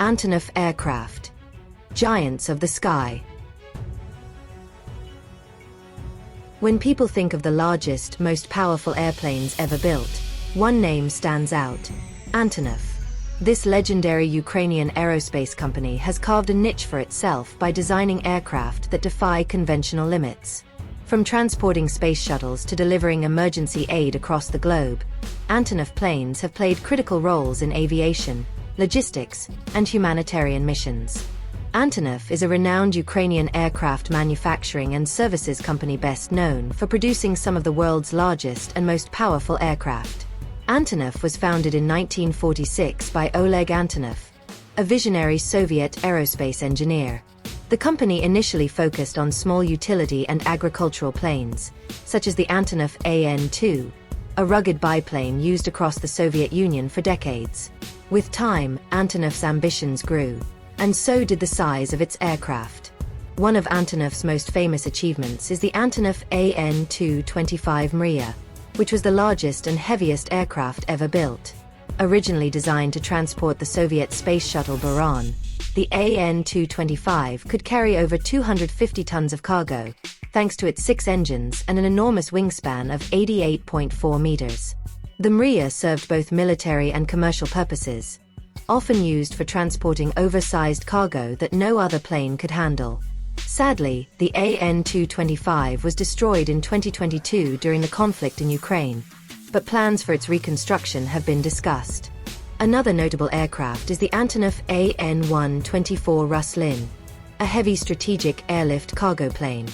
Antonov aircraft. Giants of the sky. When people think of the largest, most powerful airplanes ever built, one name stands out: Antonov. This legendary Ukrainian aerospace company has carved a niche for itself by designing aircraft that defy conventional limits. From transporting space shuttles to delivering emergency aid across the globe, Antonov planes have played critical roles in aviation, logistics, and humanitarian missions. Antonov is a renowned Ukrainian aircraft manufacturing and services company best known for producing some of the world's largest and most powerful aircraft. Antonov was founded in 1946 by Oleg Antonov, a visionary Soviet aerospace engineer. The company initially focused on small utility and agricultural planes, such as the Antonov An-2, a rugged biplane used across the Soviet Union for decades. With time, Antonov's ambitions grew, and so did the size of its aircraft. One of Antonov's most famous achievements is the Antonov An-2 Mriya, which was the largest and heaviest aircraft ever built. Originally designed to transport the Soviet space shuttle Buran, the An-2 could carry over 250 tons of cargo, thanks to its 6 engines and an enormous wingspan of 88.4 meters. The Mriya served both military and commercial purposes, often used for transporting oversized cargo that no other plane could handle. Sadly, the An-2 was destroyed in 2022 during the conflict in Ukraine, but plans for its reconstruction have been discussed. Another notable aircraft is the Antonov An-124 Ruslin, a heavy strategic airlift cargo plane.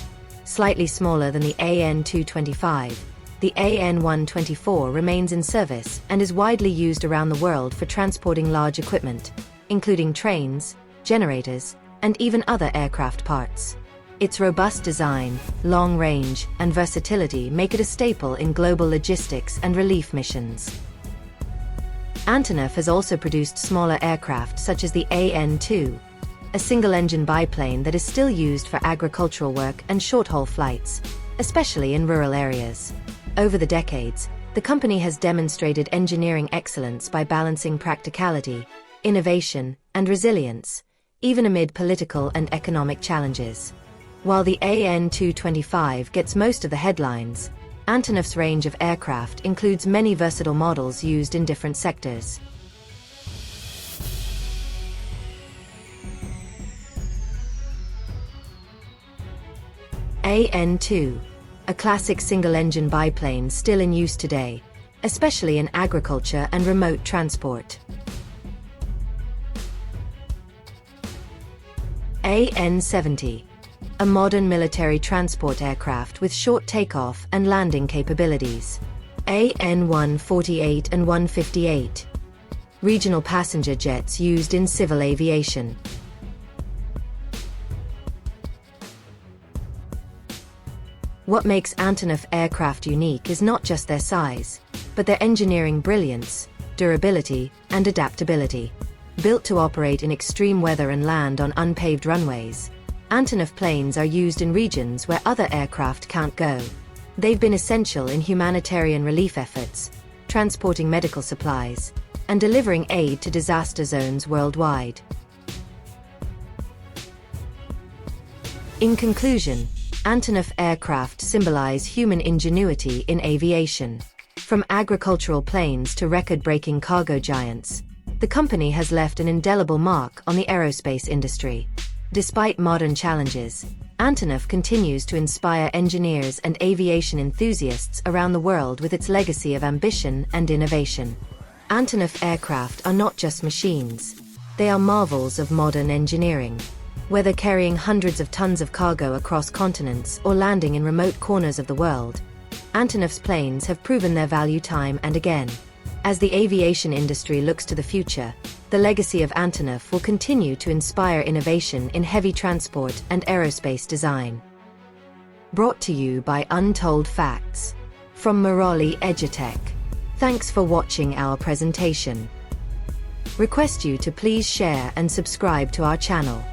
Slightly smaller than the An-2, the An-124 remains in service and is widely used around the world for transporting large equipment, including trains, generators, and even other aircraft parts. Its robust design, long range, and versatility make it a staple in global logistics and relief missions. Antonov has also produced smaller aircraft such as the An-2, a single-engine biplane that is still used for agricultural work and short-haul flights, especially in rural areas. Over the decades, the company has demonstrated engineering excellence by balancing practicality, innovation, and resilience, even amid political and economic challenges. While the An-2 gets most of the headlines, Antonov's range of aircraft includes many versatile models used in different sectors. An-2, a classic single-engine biplane still in use today, especially in agriculture and remote transport. An-70, a modern military transport aircraft with short takeoff and landing capabilities. An-148 and 158, regional passenger jets used in civil aviation. What makes Antonov aircraft unique is not just their size, but their engineering brilliance, durability, and adaptability. Built to operate in extreme weather and land on unpaved runways, Antonov planes are used in regions where other aircraft can't go. They've been essential in humanitarian relief efforts, transporting medical supplies, and delivering aid to disaster zones worldwide. In conclusion, Antonov aircraft symbolize human ingenuity in aviation. From agricultural planes to record-breaking cargo giants, the company has left an indelible mark on the aerospace industry. Despite modern challenges, Antonov continues to inspire engineers and aviation enthusiasts around the world with its legacy of ambition and innovation. Antonov aircraft are not just machines, they are marvels of modern engineering. Whether carrying hundreds of tons of cargo across continents or landing in remote corners of the world, Antonov's planes have proven their value time and again. As the aviation industry looks to the future, the legacy of Antonov will continue to inspire innovation in heavy transport and aerospace design. Brought to you by Untold Facts from Maroli Edutech. Thanks for watching our presentation. Request you to please share and subscribe to our channel.